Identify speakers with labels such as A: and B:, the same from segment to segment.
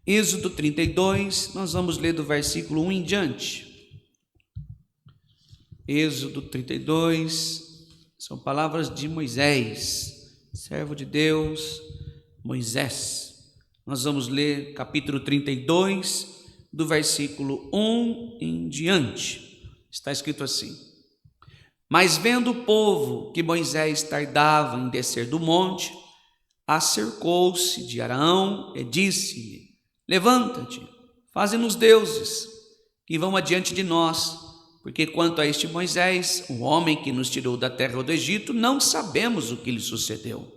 A: Êxodo 32, nós vamos ler do versículo 1 em diante. Êxodo 32, são palavras de Moisés, servo de Deus, Moisés. Nós vamos ler capítulo 32, do versículo 1 em diante. Está escrito assim: Mas vendo o povo que Moisés tardava em descer do monte, acercou-se de Arão e disse-lhe: Levanta-te, faze-nos deuses, que vão adiante de nós, porque quanto a este Moisés, o homem que nos tirou da terra do Egito, não sabemos o que lhe sucedeu.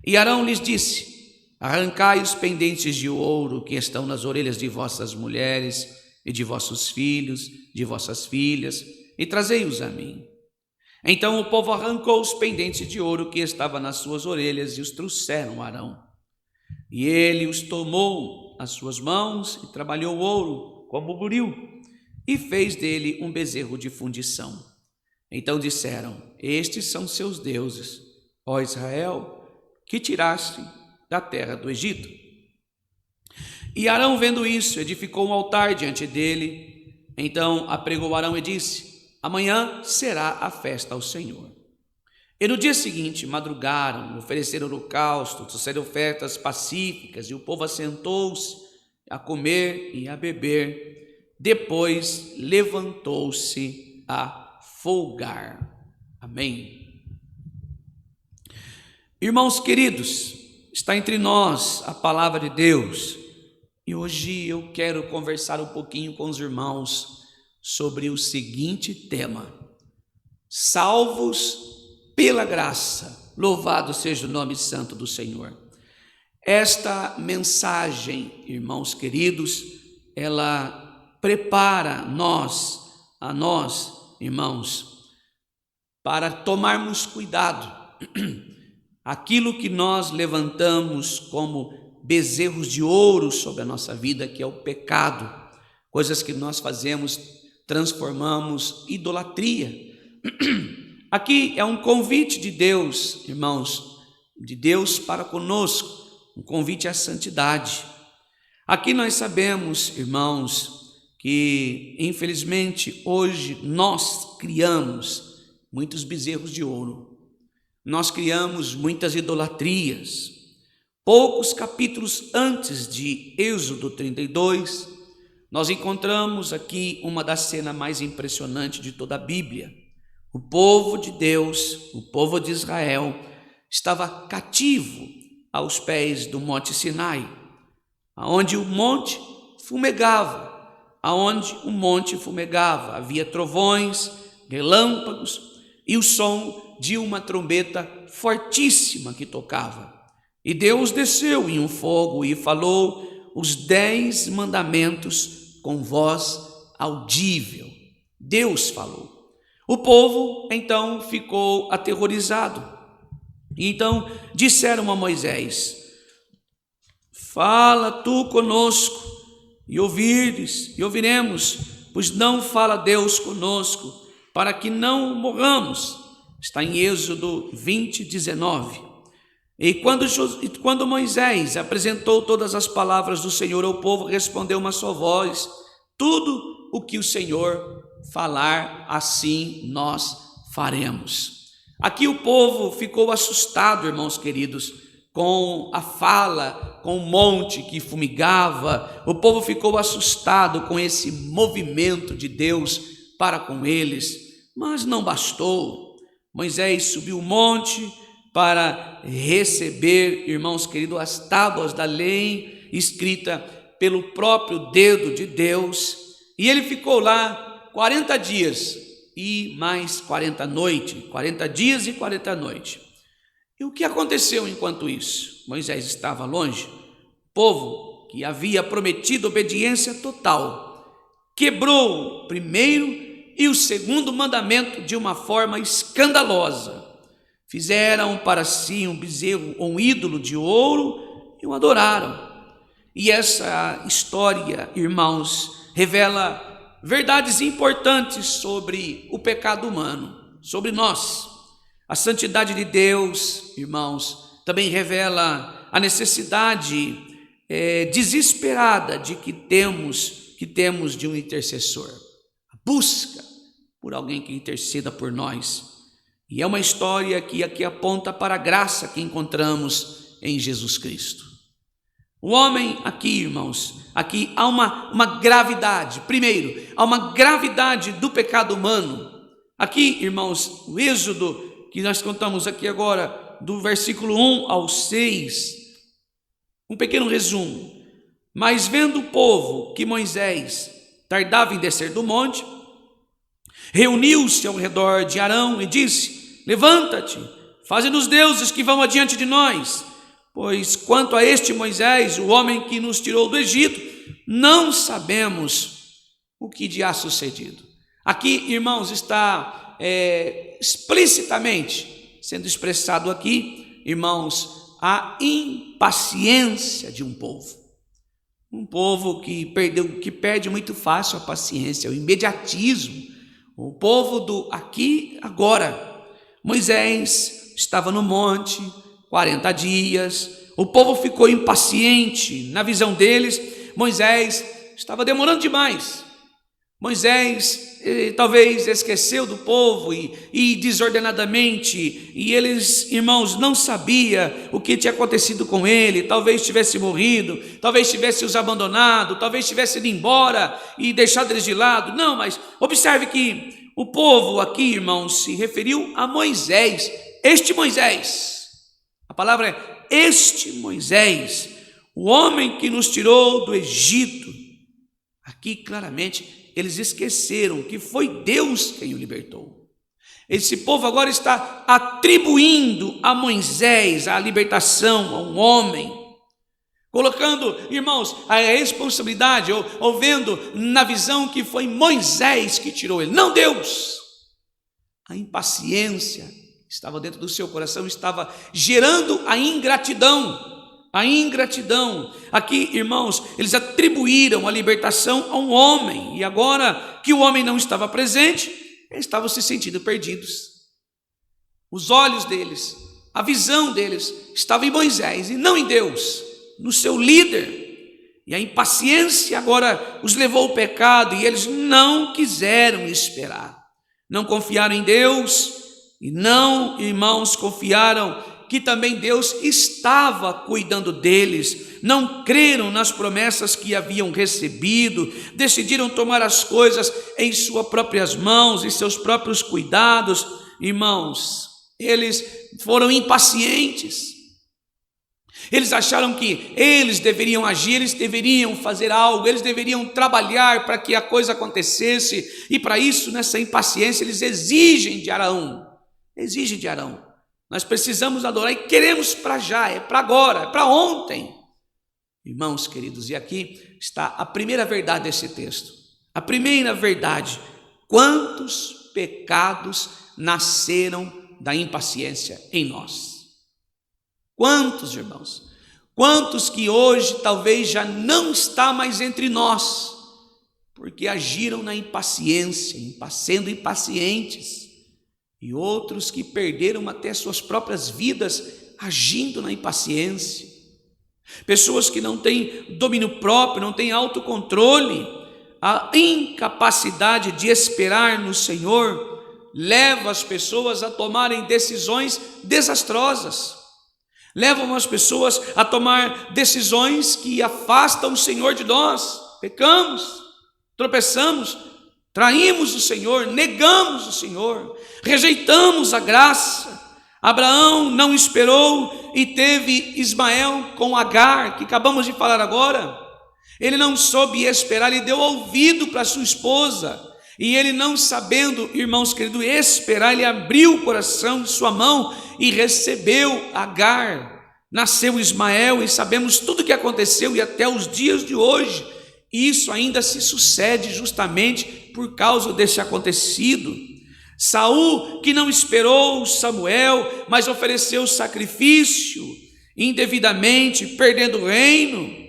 A: E Arão lhes disse: Arrancai os pendentes de ouro que estão nas orelhas de vossas mulheres e de vossos filhos, de vossas filhas, e trazei-os a mim. Então o povo arrancou os pendentes de ouro que estavam nas suas orelhas e os trouxeram a Arão. E ele os tomou nas suas mãos e trabalhou o ouro como buril e fez dele um bezerro de fundição. Então disseram: Estes são seus deuses, ó Israel, que tiraste da terra do Egito. E Arão, vendo isso, edificou um altar diante dele. Então apregou Arão e disse: Amanhã será a festa ao Senhor. E no dia seguinte madrugaram, ofereceram holocausto, trouxeram ofertas pacíficas, e o povo assentou-se a comer e a beber. Depois levantou-se a folgar. Amém. Irmãos queridos, está entre nós a palavra de Deus, e hoje eu quero conversar um pouquinho com os irmãos sobre o seguinte tema: salvos pela graça. Louvado seja o nome santo do Senhor. Esta mensagem, irmãos queridos, ela prepara a nós, irmãos, para tomarmos cuidado. Aquilo que nós levantamos como bezerros de ouro sobre a nossa vida, que é o pecado, coisas que nós fazemos, transformamos idolatria. Aqui é um convite de Deus, irmãos, de Deus para conosco, um convite à santidade. Aqui nós sabemos, irmãos, que infelizmente hoje nós criamos muitos bezerros de ouro, nós criamos muitas idolatrias. Poucos capítulos antes de Êxodo 32, nós encontramos aqui uma das cenas mais impressionantes de toda a Bíblia. O povo de Deus, o povo de Israel, estava cativo aos pés do Monte Sinai, aonde o monte fumegava, havia trovões, relâmpagos e o som de uma trombeta fortíssima que tocava. E Deus desceu em um fogo e falou os 10 mandamentos com voz audível. Deus falou. O povo então ficou aterrorizado. Então disseram a Moisés: Fala tu conosco e ouviremos, pois não fala Deus conosco, para que não morramos. Está em Êxodo 20, 19. E quando Moisés apresentou todas as palavras do Senhor ao povo, respondeu uma só voz: Tudo o que o Senhor falar, assim nós faremos. Aqui o povo ficou assustado, irmãos queridos, com a fala, com o monte que fumegava. O povo ficou assustado com esse movimento de Deus para com eles, mas não bastou. Moisés subiu o monte para receber, irmãos queridos, as tábuas da lei escrita pelo próprio dedo de Deus, e ele ficou lá 40 dias e mais 40 noites, 40 dias e 40 noites. E o que aconteceu enquanto isso? Moisés estava longe. O povo que havia prometido obediência total quebrou o primeiro e o segundo mandamento de uma forma escandalosa. Fizeram para si um bezerro, um ídolo de ouro, e o adoraram. E essa história, irmãos, revela verdades importantes sobre o pecado humano, sobre nós. A santidade de Deus, irmãos, também revela a necessidade desesperada de que temos de um intercessor, a busca por alguém que interceda por nós. E é uma história que aqui aponta para a graça que encontramos em Jesus Cristo. O homem aqui, irmãos, aqui há uma gravidade. Primeiro, há uma gravidade do pecado humano. Aqui, irmãos, o Êxodo que nós contamos aqui agora, do versículo 1 ao 6, um pequeno resumo. Mas vendo o povo que Moisés tardava em descer do monte, reuniu-se ao redor de Arão e disse: levanta-te, faze-nos deuses que vão adiante de nós, pois quanto a este Moisés, o homem que nos tirou do Egito, não sabemos o que lhe há sucedido. Aqui, irmãos, está explicitamente sendo expressado aqui, irmãos, a impaciência de um povo que perde muito fácil a paciência, o imediatismo, o povo do aqui agora. Moisés estava no monte 40 dias, o povo ficou impaciente. Na visão deles, Moisés estava demorando demais. Moisés talvez esqueceu do povo e desordenadamente, e eles, irmãos, não sabiam o que tinha acontecido com ele. Talvez tivesse morrido, talvez tivesse os abandonado, talvez tivesse ido embora e deixado eles de lado. Não, mas observe que o povo aqui, irmãos, se referiu a Moisés. Este Moisés, a palavra é este Moisés, o homem que nos tirou do Egito. Aqui claramente eles esqueceram que foi Deus quem o libertou. Esse povo agora está atribuindo a Moisés a libertação, a um homem, colocando, irmãos, a responsabilidade, ou vendo na visão que foi Moisés que tirou ele, não Deus. A impaciência estava dentro do seu coração, estava gerando a ingratidão. Aqui, irmãos, eles atribuíram a libertação a um homem, e agora que o homem não estava presente, eles estavam se sentindo perdidos. Os olhos deles, a visão deles estava em Moisés e não em Deus, no seu líder. E a impaciência agora os levou ao pecado, e eles não quiseram esperar, não confiaram em Deus, e não, irmãos, confiaram que também Deus estava cuidando deles, não creram nas promessas que haviam recebido, decidiram tomar as coisas em suas próprias mãos, em seus próprios cuidados. Irmãos, eles foram impacientes, eles acharam que eles deveriam agir, eles deveriam fazer algo, eles deveriam trabalhar para que a coisa acontecesse, e para isso, nessa impaciência, eles exigem de Arão. Nós precisamos adorar e queremos para já, é para agora, é para ontem. Irmãos queridos, e aqui está a primeira verdade desse texto. A primeira verdade: quantos pecados nasceram da impaciência em nós? Quantos, irmãos? Quantos que hoje talvez já não está mais entre nós, porque agiram na impaciência, sendo impacientes. E outros que perderam até suas próprias vidas agindo na impaciência. Pessoas que não têm domínio próprio, não têm autocontrole. A incapacidade de esperar no Senhor leva as pessoas a tomarem decisões desastrosas. Levam as pessoas a tomar decisões que afastam o Senhor de nós. Pecamos, tropeçamos, traímos o Senhor, negamos o Senhor, rejeitamos a graça. Abraão não esperou e teve Ismael com Agar, que acabamos de falar agora. Ele não soube esperar, ele deu ouvido para sua esposa, e ele, não sabendo, irmãos queridos, esperar, ele abriu o coração de sua mão e recebeu Agar. Nasceu Ismael, e sabemos tudo o que aconteceu, e até os dias de hoje isso ainda se sucede justamente por causa desse acontecido. Saul, que não esperou Samuel, mas ofereceu sacrifício indevidamente, perdendo o reino.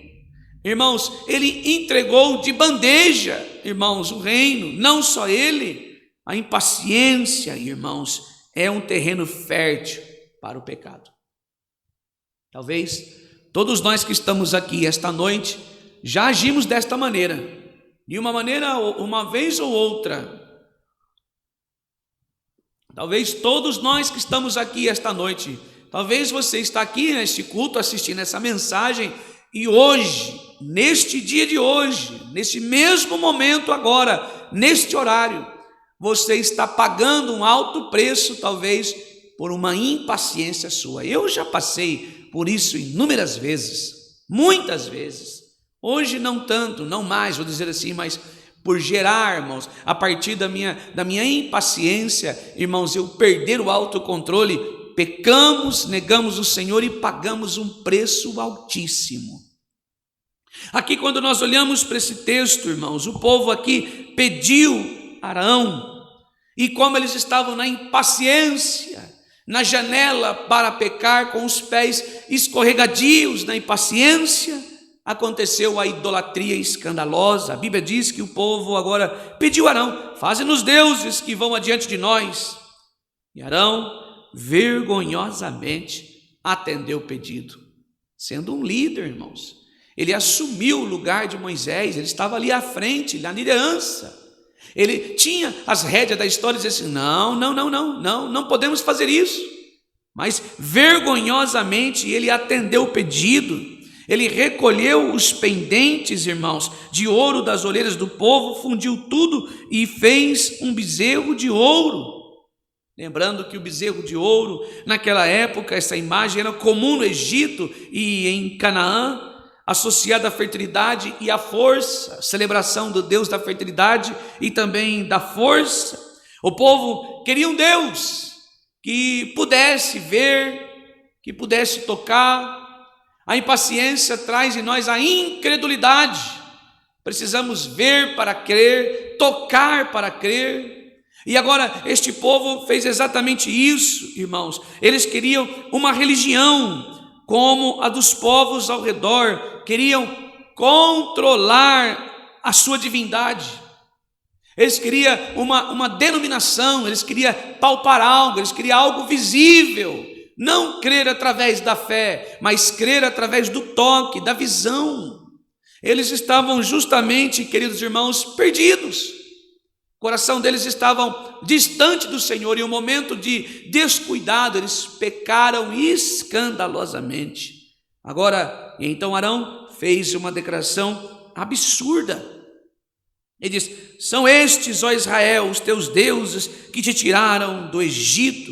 A: Irmãos, ele entregou de bandeja, irmãos, o reino. Não só ele, a impaciência, irmãos, é um terreno fértil para o pecado. Talvez Todos nós que estamos aqui esta noite já agimos desta maneira, de uma maneira, uma vez ou outra. Talvez todos nós que estamos aqui esta noite, talvez você está aqui neste culto assistindo essa mensagem e hoje, neste dia de hoje, neste mesmo momento agora, neste horário, você está pagando um alto preço, talvez por uma impaciência sua. Eu já passei por isso inúmeras vezes, muitas vezes. Hoje não tanto, não mais, vou dizer assim, mas por gerar, irmãos, a partir da minha impaciência, irmãos, eu perder o autocontrole, pecamos, negamos o Senhor e pagamos um preço altíssimo. Aqui, quando nós olhamos para esse texto, irmãos, o povo aqui pediu Arão, e como eles estavam na impaciência, na janela para pecar, com os pés escorregadios na impaciência, aconteceu a idolatria escandalosa. A Bíblia diz que o povo agora pediu Arão: faze-nos deuses que vão adiante de nós. E Arão vergonhosamente atendeu o pedido, sendo um líder, irmãos. Ele assumiu o lugar de Moisés, ele estava ali à frente, na liderança. Ele tinha as rédeas da história e dizia assim: não podemos fazer isso. Mas vergonhosamente ele atendeu o pedido. Ele recolheu os pendentes, irmãos, de ouro das orelhas do povo, fundiu tudo e fez um bezerro de ouro. Lembrando que o bezerro de ouro, naquela época, essa imagem era comum no Egito e em Canaã, associada à fertilidade e à força, celebração do Deus da fertilidade e também da força. O povo queria um Deus que pudesse ver, que pudesse tocar. A impaciência traz em nós a incredulidade. Precisamos ver para crer, tocar para crer. E agora este povo fez exatamente isso, irmãos. Eles queriam uma religião como a dos povos ao redor, queriam controlar a sua divindade. Eles queriam uma denominação, eles queriam palpar algo, eles queriam algo visível. Não crer através da fé, mas crer através do toque, da visão. Eles estavam justamente, queridos irmãos, perdidos. O coração deles estava distante do Senhor, e um momento de descuidado, eles pecaram escandalosamente. Agora, então Arão fez uma declaração absurda. Ele diz: são estes, ó Israel, os teus deuses que te tiraram do Egito.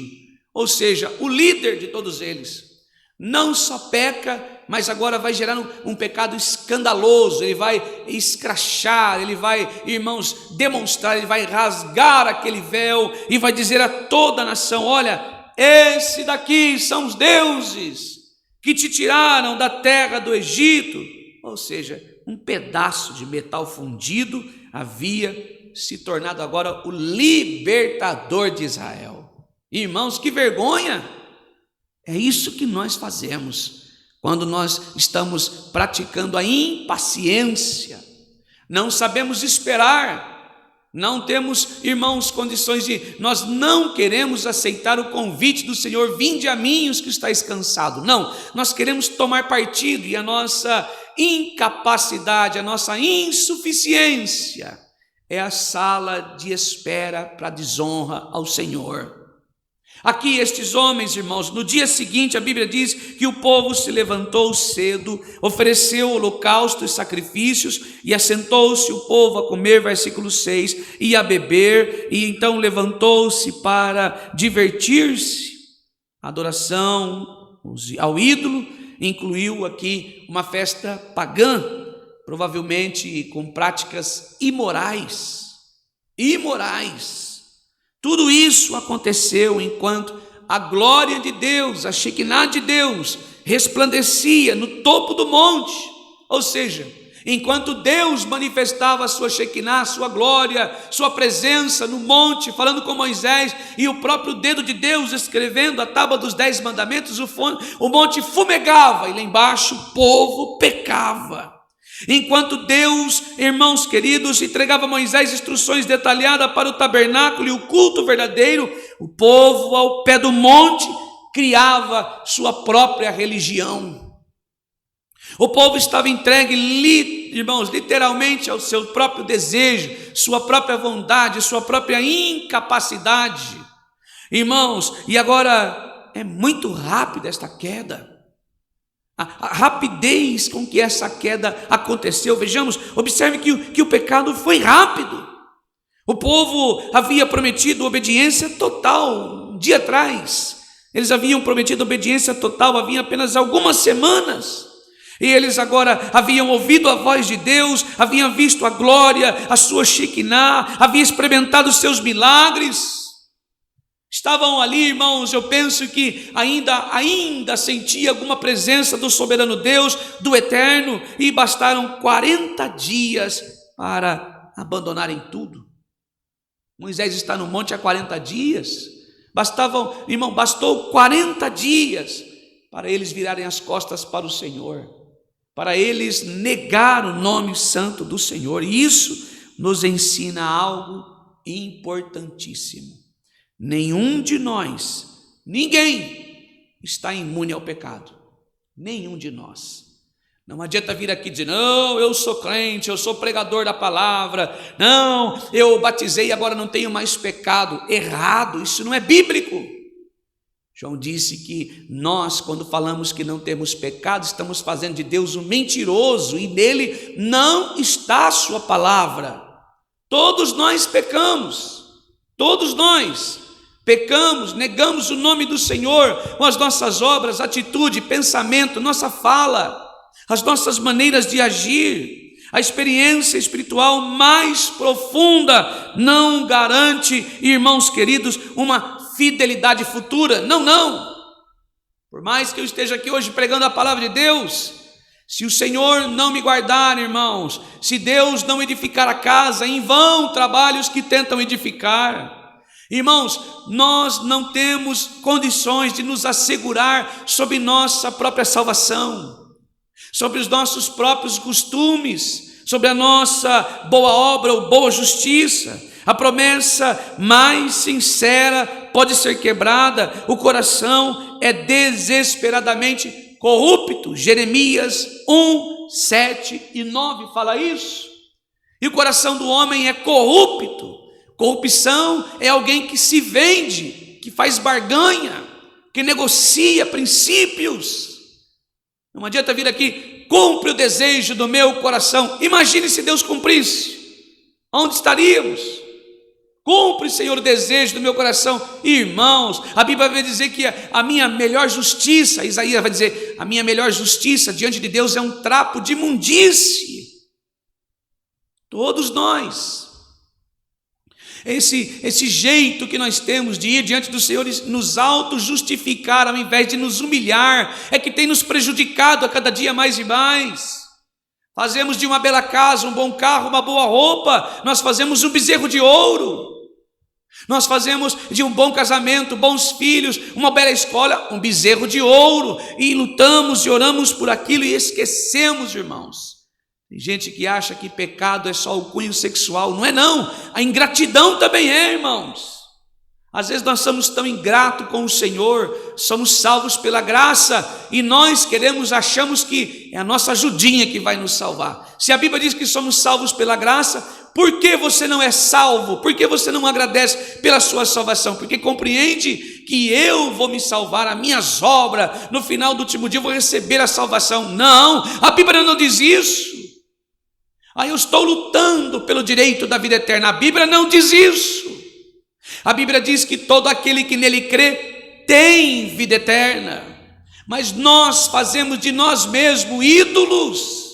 A: Ou seja, o líder de todos eles não só peca, mas agora vai gerar um pecado escandaloso. Ele vai escrachar, ele vai, irmãos, demonstrar, ele vai rasgar aquele véu e vai dizer a toda a nação: olha, esse daqui são os deuses que te tiraram da terra do Egito. Ou seja, um pedaço de metal fundido havia se tornado agora o libertador de Israel. Irmãos, que vergonha! É isso que nós fazemos quando nós estamos praticando a impaciência. Não sabemos esperar, não temos, irmãos, condições de, nós não queremos aceitar o convite do Senhor: vinde a mim os que estáis cansados. Não, nós queremos tomar partido, e a nossa incapacidade, a nossa insuficiência é a sala de espera para a desonra ao Senhor. Aqui estes homens, irmãos, no dia seguinte a Bíblia diz que o povo se levantou cedo, ofereceu holocausto e sacrifícios, e assentou-se o povo a comer, versículo 6, e a beber, e então levantou-se para divertir-se. A adoração ao ídolo incluiu aqui uma festa pagã, provavelmente com práticas imorais. Tudo isso aconteceu enquanto a glória de Deus, a Shekinah de Deus, resplandecia no topo do monte. Ou seja, enquanto Deus manifestava a sua Shekinah, sua glória, sua presença no monte, falando com Moisés, e o próprio dedo de Deus escrevendo a tábua dos 10 mandamentos, o monte fumegava, e lá embaixo o povo pecava. Enquanto Deus, irmãos queridos, entregava a Moisés instruções detalhadas para o tabernáculo e o culto verdadeiro, o povo ao pé do monte criava sua própria religião. O povo estava entregue, irmãos, literalmente ao seu próprio desejo, sua própria vontade, sua própria incapacidade. Irmãos, e agora é muito rápida esta queda. A rapidez com que essa queda aconteceu, vejamos, observe que o pecado foi rápido. O povo havia prometido obediência total um dia atrás. Eles haviam prometido obediência total havia apenas algumas semanas. E eles agora haviam ouvido a voz de Deus, haviam visto a glória, a sua Shekinah, haviam experimentado os seus milagres. Estavam ali, irmãos, eu penso que ainda sentia alguma presença do soberano Deus, do eterno, e bastaram 40 dias para abandonarem tudo. Moisés está no monte há 40 dias, bastou 40 dias para eles virarem as costas para o Senhor, para eles negar o nome santo do Senhor. E isso nos ensina algo importantíssimo. Nenhum de nós, ninguém está imune ao pecado, nenhum de nós. Não adianta vir aqui dizer, não, eu sou crente, eu sou pregador da palavra, não, eu batizei e agora não tenho mais pecado. Errado, isso não é bíblico. João disse que nós, quando falamos que não temos pecado, estamos fazendo de Deus um mentiroso, e nele não está a sua palavra. Todos nós pecamos, todos nós pecamos, negamos o nome do Senhor com as nossas obras, atitude, pensamento, nossa fala, as nossas maneiras de agir. A experiência espiritual mais profunda não garante, irmãos queridos, uma fidelidade futura. Não. Por mais que eu esteja aqui hoje pregando a palavra de Deus, se o Senhor não me guardar, irmãos, se Deus não edificar a casa, em vão trabalhos que tentam edificar. Irmãos, nós não temos condições de nos assegurar sobre nossa própria salvação, sobre os nossos próprios costumes, sobre a nossa boa obra ou boa justiça. A promessa mais sincera pode ser quebrada, o coração é desesperadamente corrupto. Jeremias 1, 7 e 9 fala isso. E o coração do homem é corrupto. Corrupção é alguém que se vende, que faz barganha, que negocia princípios. Não adianta vir aqui, cumpre o desejo do meu coração. Imagine se Deus cumprisse, onde estaríamos? Cumpre, Senhor, o desejo do meu coração. Irmãos, a Bíblia vai dizer que a minha melhor justiça, Isaías vai dizer, a minha melhor justiça diante de Deus é um trapo de imundície. Todos nós. Esse jeito que nós temos de ir diante do Senhor e nos auto-justificar ao invés de nos humilhar, é que tem nos prejudicado a cada dia mais e mais. Fazemos de uma bela casa, um bom carro, uma boa roupa, nós fazemos um bezerro de ouro. Nós fazemos de um bom casamento, bons filhos, uma bela escola, um bezerro de ouro, e lutamos e oramos por aquilo e esquecemos, irmãos. Tem gente que acha que pecado é só o cunho sexual. Não é não, a ingratidão também é, irmãos. Às vezes nós somos tão ingratos com o Senhor, somos salvos pela graça, e nós achamos que é a nossa ajudinha que vai nos salvar. Se a Bíblia diz que somos salvos pela graça, por que você não é salvo? Por que você não agradece pela sua salvação? Porque compreende que eu vou me salvar, as minhas obras, no final do último dia eu vou receber a salvação. Não, a Bíblia não diz isso. Eu estou lutando pelo direito da vida eterna. A Bíblia não diz isso. A Bíblia diz que todo aquele que nele crê tem vida eterna, mas nós fazemos de nós mesmos ídolos.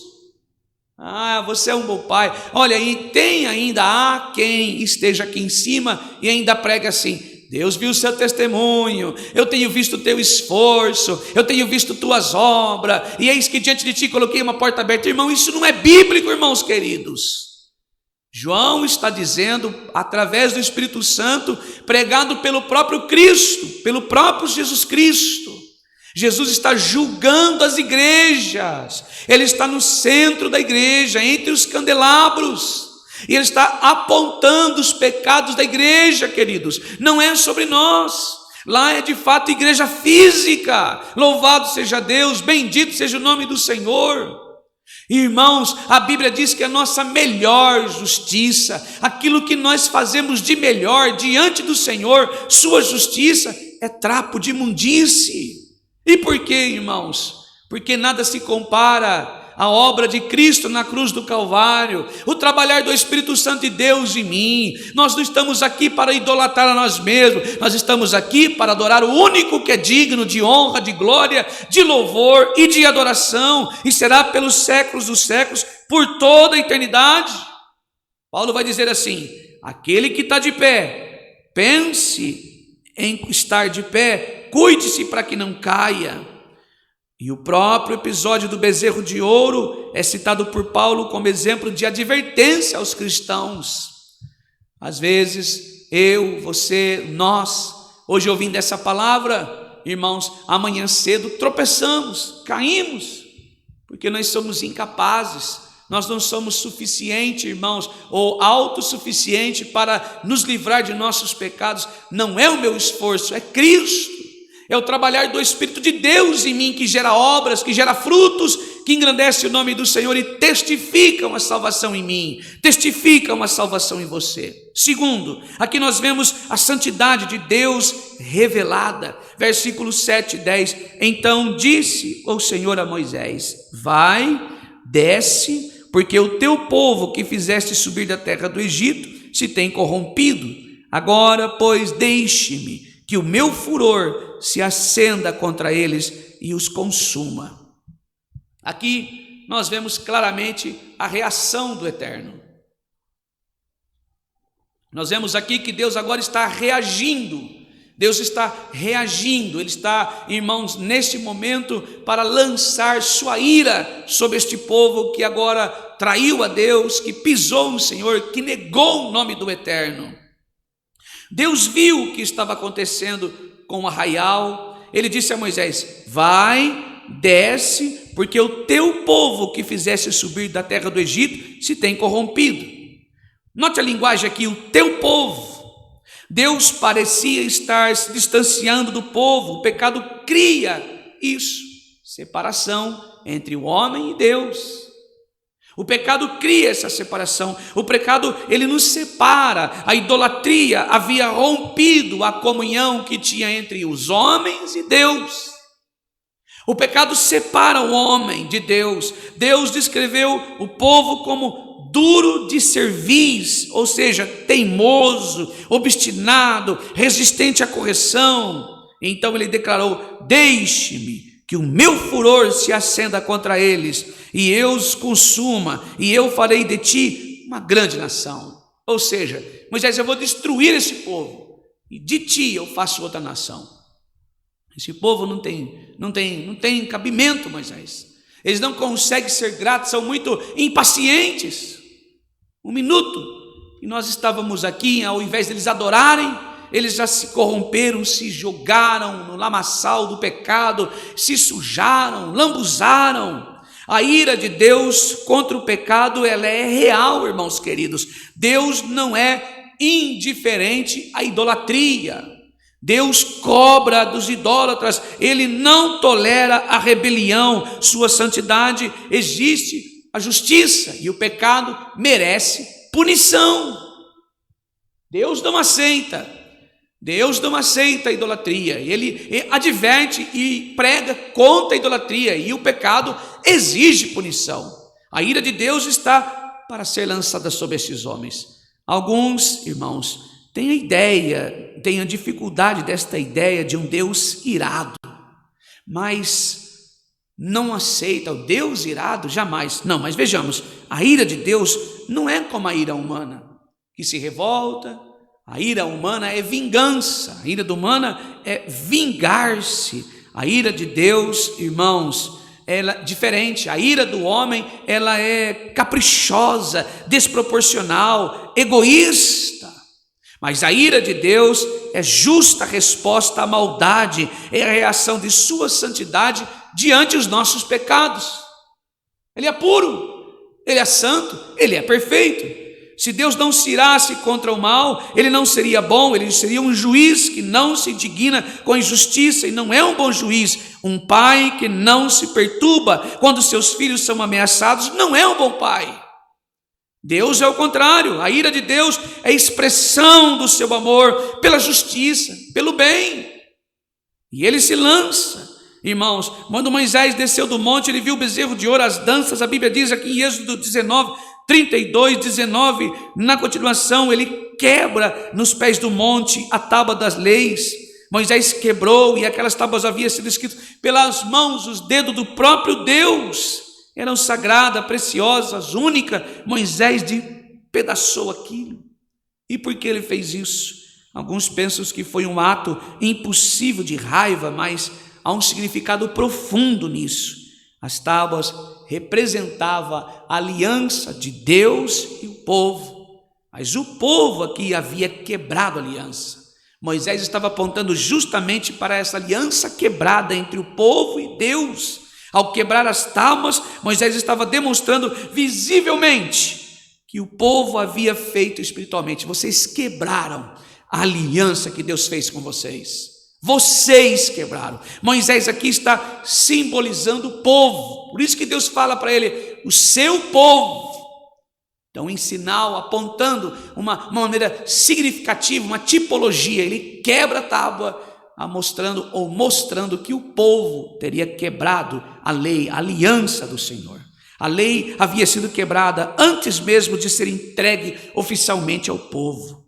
A: Você é um bom pai. Olha, e tem ainda há quem esteja aqui em cima e ainda prega assim: Deus viu o seu testemunho, eu tenho visto o teu esforço, eu tenho visto tuas obras, e eis que diante de ti coloquei uma porta aberta. Irmão, isso não é bíblico, irmãos queridos. João está dizendo, através do Espírito Santo, pregado pelo próprio Cristo, pelo próprio Jesus Cristo. Jesus está julgando as igrejas, ele está no centro da igreja, entre os candelabros, e ele está apontando os pecados da igreja, queridos. Não é sobre nós. Lá é de fato igreja física. Louvado seja Deus, bendito seja o nome do Senhor. Irmãos, a Bíblia diz que a nossa melhor justiça, aquilo que nós fazemos de melhor diante do Senhor, sua justiça, é trapo de imundície. E por quê, irmãos? Porque nada se compara à obra de Cristo na cruz do Calvário, o trabalhar do Espírito Santo de Deus em mim. Nós não estamos aqui para idolatrar a nós mesmos, nós estamos aqui para adorar o único que é digno de honra, de glória, de louvor e de adoração, e será pelos séculos dos séculos, por toda a eternidade. Paulo vai dizer assim: aquele que está de pé, pense em estar de pé, cuide-se para que não caia. E o próprio episódio do bezerro de ouro é citado por Paulo como exemplo de advertência aos cristãos. Às vezes, eu, você, nós, hoje ouvindo essa palavra, irmãos, amanhã cedo tropeçamos, caímos, porque nós somos incapazes, nós não somos suficientes, irmãos, ou autossuficiente para nos livrar de nossos pecados. Não é o meu esforço, é Cristo. É o trabalhar do Espírito de Deus em mim que gera obras, que gera frutos, que engrandece o nome do Senhor e testificam a salvação em mim, testificam a salvação em você. Segundo, aqui nós vemos a santidade de Deus revelada. Versículos 7 e 10. Então disse o Senhor a Moisés: vai, desce, porque o teu povo que fizeste subir da terra do Egito se tem corrompido. Agora, pois, deixe-me que o meu furor se acenda contra eles e os consuma. Aqui nós vemos claramente a reação do Eterno. Nós vemos aqui que Deus agora está reagindo. Deus está reagindo, Ele está, irmãos, neste momento para lançar sua ira sobre este povo que agora traiu a Deus, que pisou no Senhor, que negou o nome do Eterno. Deus viu o que estava acontecendo com o arraial. Ele disse a Moisés: vai, desce, porque o teu povo que fizeste subir da terra do Egito se tem corrompido. Note a linguagem aqui, o teu povo. Deus parecia estar se distanciando do povo. O pecado cria isso, separação entre o homem e Deus. O pecado cria essa separação. O pecado, ele nos separa. A idolatria havia rompido a comunhão que tinha entre os homens e Deus. O pecado separa o homem de Deus. Deus descreveu o povo como duro de cerviz, ou seja, teimoso, obstinado, resistente à correção. Então ele declarou: deixe-me que o meu furor se acenda contra eles, e eu os consuma, e eu farei de ti uma grande nação. Ou seja, Moisés, eu vou destruir esse povo, e de ti eu faço outra nação. Esse povo não tem cabimento, Moisés. Eles não conseguem ser gratos, são muito impacientes. Um minuto, e nós estávamos aqui, ao invés deles adorarem, eles já se corromperam, se jogaram no lamaçal do pecado, se sujaram, lambuzaram. A ira de Deus contra o pecado, ela é real, irmãos queridos. Deus não é indiferente à idolatria. Deus cobra dos idólatras, Ele não tolera a rebelião. Sua santidade existe a justiça, e o pecado merece punição. Deus não aceita a idolatria. Ele adverte e prega contra a idolatria, e o pecado exige punição. A ira de Deus está para ser lançada sobre esses homens. Alguns, irmãos, têm a dificuldade desta ideia de um Deus irado, mas não aceita o Deus irado, jamais. Não, mas vejamos, a ira de Deus não é como a ira humana, que se revolta. A ira humana é vingança, a ira humana é vingar-se. A ira de Deus, irmãos, ela é diferente. A ira do homem, ela é caprichosa, desproporcional, egoísta. Mas a ira de Deus é justa resposta à maldade, é a reação de sua santidade diante dos nossos pecados. Ele é puro, Ele é santo, Ele é perfeito. Se Deus não se irasse contra o mal, ele não seria bom, ele seria um juiz que não se indigna com a injustiça e não é um bom juiz. Um pai que não se perturba quando seus filhos são ameaçados não é um bom pai. Deus é o contrário, a ira de Deus é a expressão do seu amor pela justiça, pelo bem. E ele se lança. Irmãos, quando Moisés desceu do monte, ele viu o bezerro de ouro, as danças, a Bíblia diz aqui em Êxodo 19, 32, 19, na continuação, ele quebra nos pés do monte a tábua das leis. Moisés quebrou e aquelas tábuas haviam sido escritas pelas mãos, os dedos do próprio Deus. Eram sagradas, preciosas, únicas. Moisés despedaçou aquilo. E por que ele fez isso? Alguns pensam que foi um ato impulsivo de raiva, mas há um significado profundo nisso. As tábuas representavam a aliança de Deus e o povo. Mas o povo aqui havia quebrado a aliança. Moisés estava apontando justamente para essa aliança quebrada entre o povo e Deus. Ao quebrar as tábuas, Moisés estava demonstrando visivelmente que o povo havia feito espiritualmente. Vocês quebraram a aliança que Deus fez com vocês. Vocês quebraram. Moisés aqui está simbolizando o povo. Por isso que Deus fala para ele, o seu povo. Então, em sinal, apontando uma maneira significativa, uma tipologia, ele quebra a tábua, mostrando que o povo teria quebrado a lei, a aliança do Senhor. A lei havia sido quebrada antes mesmo de ser entregue oficialmente ao povo.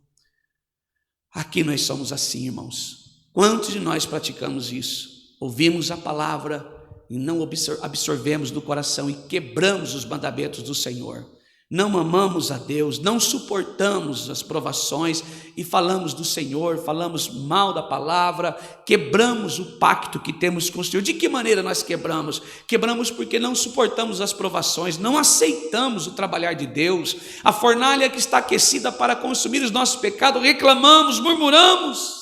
A: Aqui nós somos assim, irmãos. Quantos de nós praticamos isso? Ouvimos a palavra e não absorvemos do coração e quebramos os mandamentos do Senhor. Não amamos a Deus, não suportamos as provações e falamos do Senhor, falamos mal da palavra, quebramos o pacto que temos com o Senhor. De que maneira nós quebramos? Quebramos porque não suportamos as provações, não aceitamos o trabalhar de Deus. A fornalha que está aquecida para consumir os nossos pecados, reclamamos, murmuramos.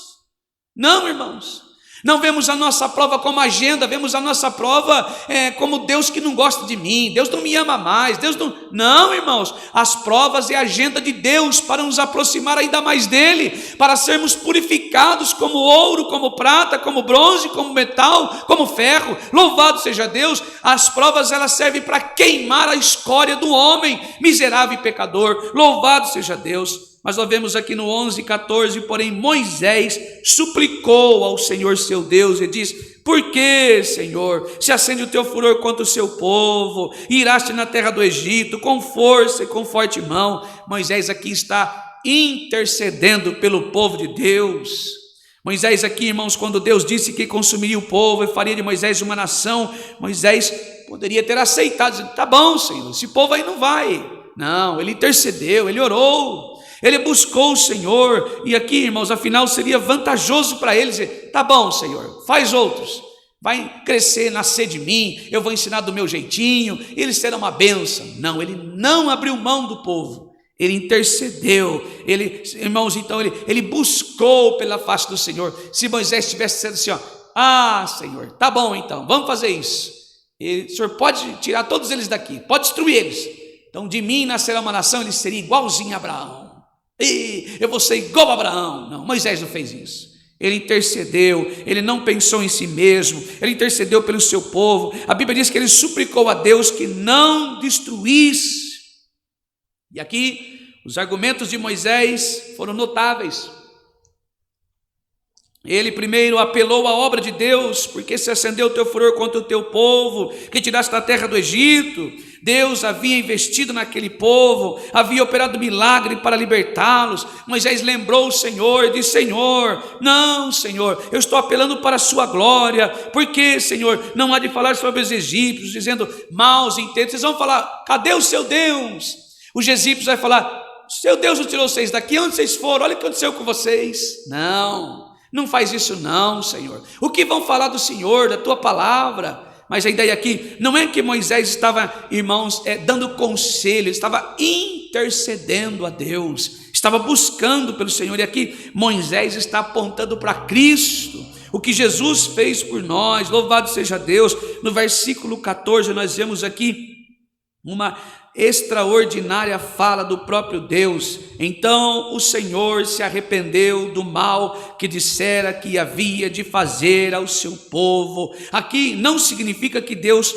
A: Não, irmãos. Não vemos a nossa prova como agenda, vemos a nossa prova como Deus que não gosta de mim, Deus não me ama mais, Deus não... Não, irmãos, as provas é a agenda de Deus para nos aproximar ainda mais dEle, para sermos purificados como ouro, como prata, como bronze, como metal, como ferro. Louvado seja Deus. As provas elas servem para queimar a escória do homem, miserável e pecador. Louvado seja Deus. Mas nós vemos aqui no 11:14, porém Moisés suplicou ao Senhor seu Deus e diz: por que, Senhor, se acende o teu furor contra o seu povo, e iraste na terra do Egito com força e com forte mão? Moisés aqui está intercedendo pelo povo de Deus. Moisés aqui, irmãos, quando Deus disse que consumiria o povo e faria de Moisés uma nação, Moisés poderia ter aceitado, tá bom, Senhor, esse povo aí não vai. Não, ele intercedeu, ele orou. Ele buscou o Senhor, e aqui, irmãos, afinal seria vantajoso para ele dizer: tá bom, Senhor, faz outros, vai crescer, nascer de mim, eu vou ensinar do meu jeitinho, eles serão uma bênção. Não, ele não abriu mão do povo, ele intercedeu, irmãos, então ele buscou pela face do Senhor. Se Moisés tivesse sido assim, Senhor, tá bom então, vamos fazer isso, o Senhor pode tirar todos eles daqui, pode destruir eles, então de mim nascerá uma nação, ele seria igualzinho a Abraão. E eu vou ser igual a Abraão. Não, Moisés não fez isso. Ele intercedeu, ele não pensou em si mesmo, ele intercedeu pelo seu povo. A Bíblia diz que ele suplicou a Deus que não destruísse. E aqui os argumentos de Moisés foram notáveis. Ele primeiro apelou à obra de Deus, porque se acendeu o teu furor contra o teu povo, que tiraste da terra do Egito. Deus havia investido naquele povo, havia operado milagre para libertá-los. Moisés lembrou o Senhor e disse: Senhor, não, Senhor, eu estou apelando para a sua glória, porque, Senhor, não há de falar sobre os egípcios, dizendo maus intentos. Vocês vão falar: cadê o seu Deus? Os egípcios vão falar: seu Deus não tirou vocês daqui, onde vocês foram? Olha o que aconteceu com vocês. Não faz isso não, Senhor. O que vão falar do Senhor, da tua palavra? Mas a ideia aqui não é que Moisés estava, irmãos, dando conselho, estava intercedendo a Deus, estava buscando pelo Senhor. E aqui Moisés está apontando para Cristo, o que Jesus fez por nós. Louvado seja Deus. No versículo 14 nós vemos aqui uma extraordinária fala do próprio Deus. Então o Senhor se arrependeu do mal que dissera que havia de fazer ao seu povo. Aqui não significa que Deus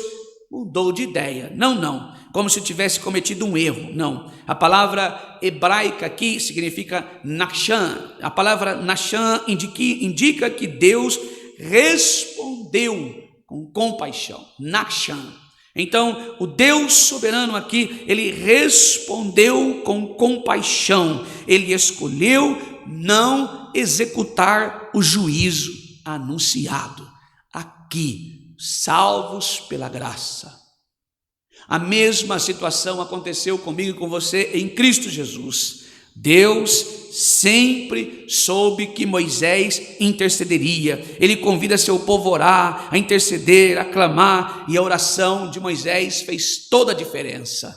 A: mudou de ideia, não, como se tivesse cometido um erro, não. A palavra hebraica aqui significa nachan. A palavra nachan indica que Deus respondeu com compaixão, nachan. Então, o Deus soberano aqui, ele respondeu com compaixão. Ele escolheu não executar o juízo anunciado. Aqui, salvos pela graça. A mesma situação aconteceu comigo e com você em Cristo Jesus. Deus sempre soube que Moisés intercederia. Ele convida seu povo a orar, a interceder, a clamar, e a oração de Moisés fez toda a diferença.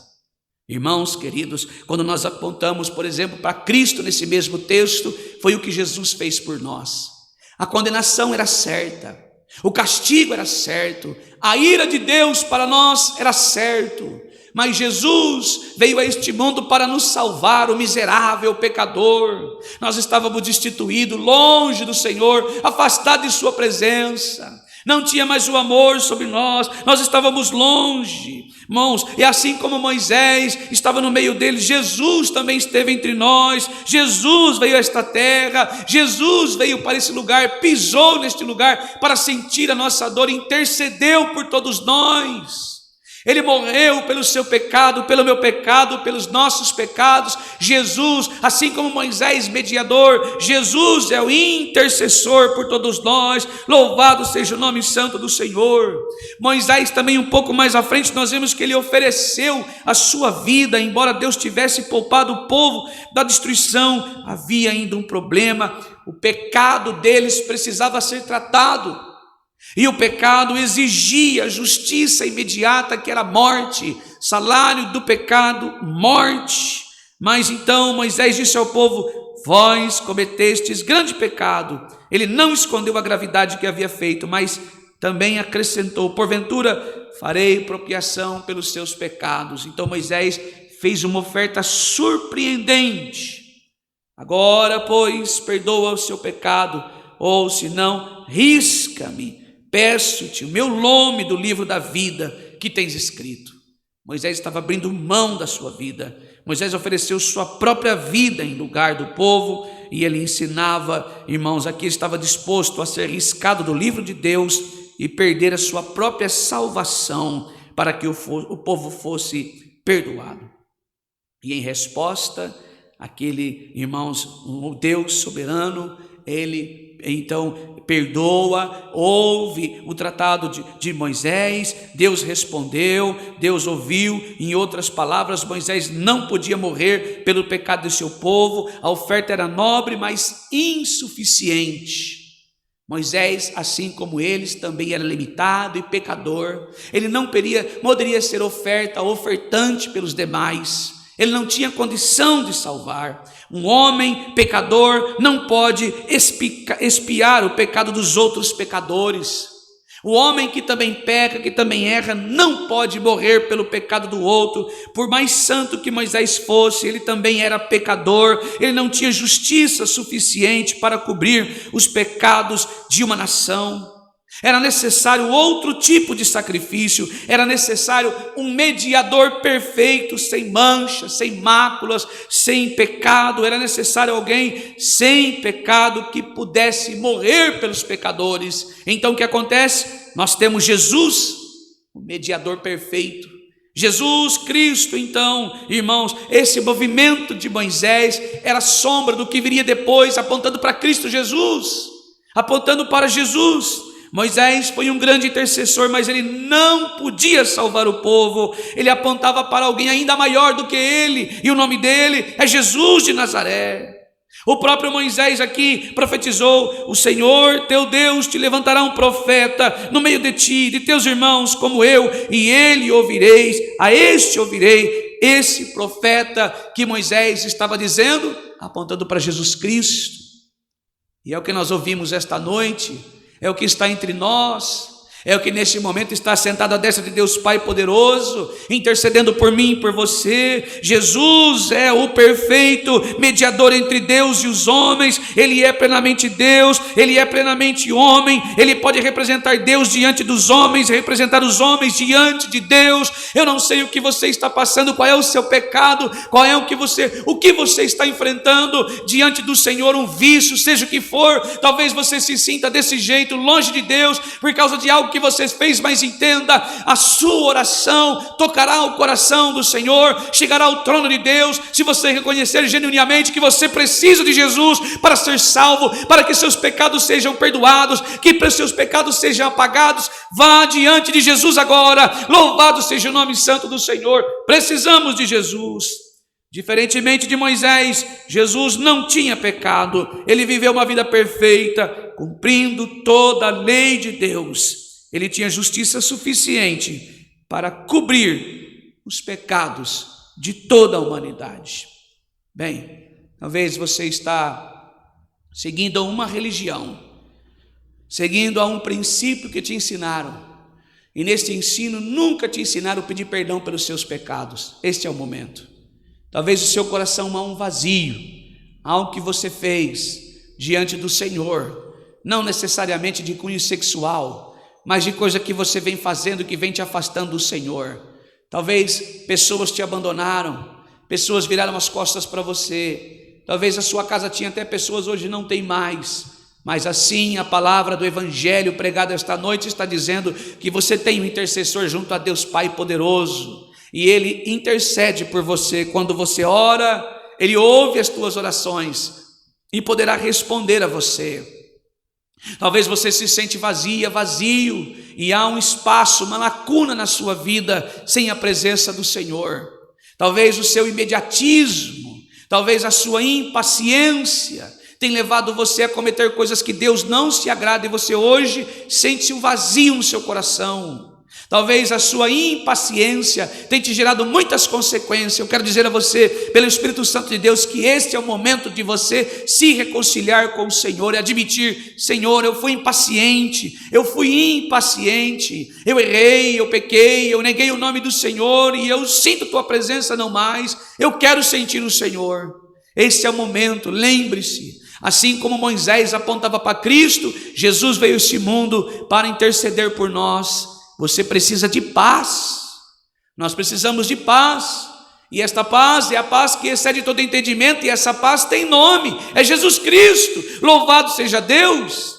A: Irmãos queridos, quando nós apontamos, por exemplo, para Cristo nesse mesmo texto, foi o que Jesus fez por nós. A condenação era certa, o castigo era certo, a ira de Deus para nós era certo. Mas Jesus veio a este mundo para nos salvar, o miserável pecador. Nós estávamos destituídos, longe do Senhor, afastados de sua presença. Não tinha mais o amor sobre nós estávamos longe. Irmãos, e assim como Moisés estava no meio deles, Jesus também esteve entre nós. Jesus veio a esta terra, Jesus veio para esse lugar, pisou neste lugar para sentir a nossa dor, intercedeu por todos nós. Ele morreu pelo seu pecado, pelo meu pecado, pelos nossos pecados. Jesus, assim como Moisés, mediador, Jesus é o intercessor por todos nós. Louvado seja o nome santo do Senhor. Moisés também, um pouco mais à frente, nós vemos que ele ofereceu a sua vida. Embora Deus tivesse poupado o povo da destruição, havia ainda um problema. O pecado deles precisava ser tratado. E o pecado exigia justiça imediata, que era morte. Salário do pecado, morte. Mas então Moisés disse ao povo: vós cometestes grande pecado. Ele não escondeu a gravidade que havia feito, mas também acrescentou: porventura farei propiação pelos seus pecados. Então Moisés fez uma oferta surpreendente. Agora, pois, perdoa o seu pecado, ou se não, risca-me. Peço-te o meu nome do livro da vida que tens escrito. Moisés estava abrindo mão da sua vida. Moisés ofereceu sua própria vida em lugar do povo, e ele ensinava, irmãos, aqui estava disposto a ser riscado do livro de Deus e perder a sua própria salvação para que o povo fosse perdoado. E em resposta, aquele, irmãos, o Deus soberano, ele então perdoa, ouve o tratado de Moisés. Deus respondeu, Deus ouviu. Em outras palavras, Moisés não podia morrer pelo pecado do seu povo. A oferta era nobre, mas insuficiente. Moisés, assim como eles, também era limitado e pecador. Ele não poderia ser ofertante pelos demais. Ele não tinha condição de salvar. Um homem pecador não pode expiar o pecado dos outros pecadores. O homem que também peca, que também erra, não pode morrer pelo pecado do outro. Por mais santo que Moisés fosse, ele também era pecador. Ele não tinha justiça suficiente para cobrir os pecados de uma nação. Era necessário outro tipo de sacrifício, era necessário um mediador perfeito, sem manchas, sem máculas, sem pecado. Era necessário alguém sem pecado que pudesse morrer pelos pecadores. Então o que acontece? Nós temos Jesus, o mediador perfeito. Jesus Cristo. Então, irmãos, esse movimento de Moisés era sombra do que viria depois, apontando para Cristo Jesus, apontando para Jesus. Moisés foi um grande intercessor, mas ele não podia salvar o povo. Ele apontava para alguém ainda maior do que ele, e o nome dele é Jesus de Nazaré. O próprio Moisés aqui profetizou: o Senhor teu Deus te levantará um profeta no meio de ti, de teus irmãos como eu, e ele ouvireis, a este ouvirei. Esse profeta que Moisés estava dizendo, apontando para Jesus Cristo. E é o que nós ouvimos esta noite. É o que está entre nós, É o que neste momento está sentado à destra de Deus Pai poderoso, intercedendo por mim e por você. Jesus é o perfeito mediador entre Deus e os homens. Ele é plenamente Deus, Ele é plenamente homem. Ele pode representar Deus diante dos homens, representar os homens diante de Deus. Eu não sei o que você está passando, qual é o seu pecado, qual é o que você está enfrentando diante do Senhor, um vício, seja o que for. Talvez você se sinta desse jeito, longe de Deus, por causa de algo que você fez, mas entenda, a sua oração tocará o coração do Senhor, chegará ao trono de Deus, se você reconhecer genuinamente que você precisa de Jesus para ser salvo, para que seus pecados sejam perdoados, que para seus pecados sejam apagados. Vá diante de Jesus agora, louvado seja o nome santo do Senhor. Precisamos de Jesus. Diferentemente de Moisés, Jesus não tinha pecado, ele viveu uma vida perfeita, cumprindo toda a lei de Deus. Ele tinha justiça suficiente para cobrir os pecados de toda a humanidade. Bem, talvez você está seguindo a uma religião, seguindo a um princípio que te ensinaram, e neste ensino nunca te ensinaram a pedir perdão pelos seus pecados. Este é o momento. Talvez o seu coração há um vazio, algo que você fez diante do Senhor, não necessariamente de cunho sexual, mas de coisa que você vem fazendo, que vem te afastando do Senhor. Talvez pessoas te abandonaram, pessoas viraram as costas para você. Talvez a sua casa tinha até pessoas, hoje não tem mais. Mas assim a palavra do Evangelho pregada esta noite está dizendo que você tem um intercessor junto a Deus Pai poderoso, e Ele intercede por você. Quando você ora, Ele ouve as tuas orações e poderá responder a você. Talvez você se sente vazio, e há um espaço, uma lacuna na sua vida sem a presença do Senhor. Talvez o seu imediatismo, talvez a sua impaciência tem levado você a cometer coisas que Deus não se agrada, e você hoje sente um vazio no seu coração. Talvez a sua impaciência tenha te gerado muitas consequências. Eu quero dizer a você, pelo Espírito Santo de Deus, que este é o momento de você se reconciliar com o Senhor e admitir: Senhor, eu fui impaciente, eu errei, eu pequei, eu neguei o nome do Senhor, e eu sinto tua presença não mais, eu quero sentir o Senhor. Este é o momento, lembre-se. Assim como Moisés apontava para Cristo, Jesus veio a este mundo para interceder por nós. Você precisa de paz, nós precisamos de paz, e esta paz é a paz que excede todo entendimento, e essa paz tem nome, é Jesus Cristo. Louvado seja Deus.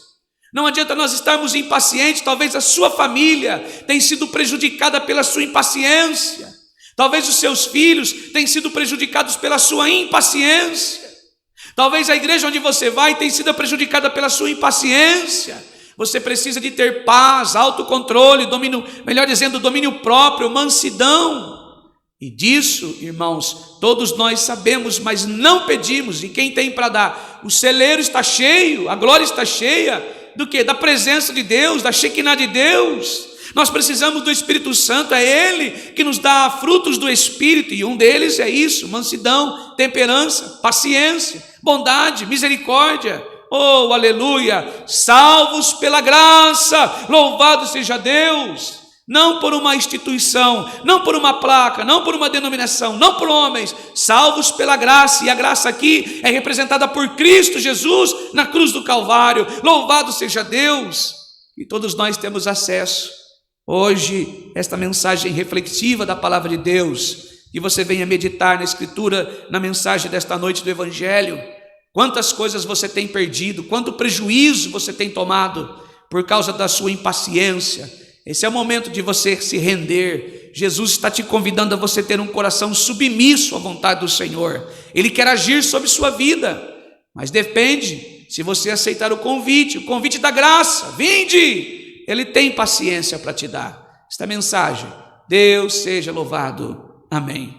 A: Não adianta nós estarmos impacientes. Talvez a sua família tenha sido prejudicada pela sua impaciência, talvez os seus filhos tenham sido prejudicados pela sua impaciência, talvez a igreja onde você vai tenha sido prejudicada pela sua impaciência. Você precisa de ter paz, autocontrole, domínio, melhor dizendo, domínio próprio, mansidão. E disso, irmãos, todos nós sabemos, mas não pedimos. E quem tem para dar? O celeiro está cheio, a glória está cheia do quê? Da presença de Deus, da Shekinah de Deus. Nós precisamos do Espírito Santo, é Ele que nos dá frutos do Espírito, e um deles é isso: mansidão, temperança, paciência, bondade, misericórdia. Oh, aleluia! Salvos pela graça, louvado seja Deus. Não por uma instituição, não por uma placa, não por uma denominação, não por homens, salvos pela graça. E a graça aqui é representada por Cristo Jesus na cruz do Calvário. Louvado seja Deus. E todos nós temos acesso hoje esta mensagem reflexiva da palavra de Deus, que você venha meditar na Escritura, na mensagem desta noite do Evangelho. Quantas coisas você tem perdido, quanto prejuízo você tem tomado por causa da sua impaciência. Esse é o momento de você se render. Jesus está te convidando a você ter um coração submisso à vontade do Senhor. Ele quer agir sobre sua vida, mas depende se você aceitar o convite da graça. Vinde! Ele tem paciência para te dar esta mensagem. Deus seja louvado. Amém.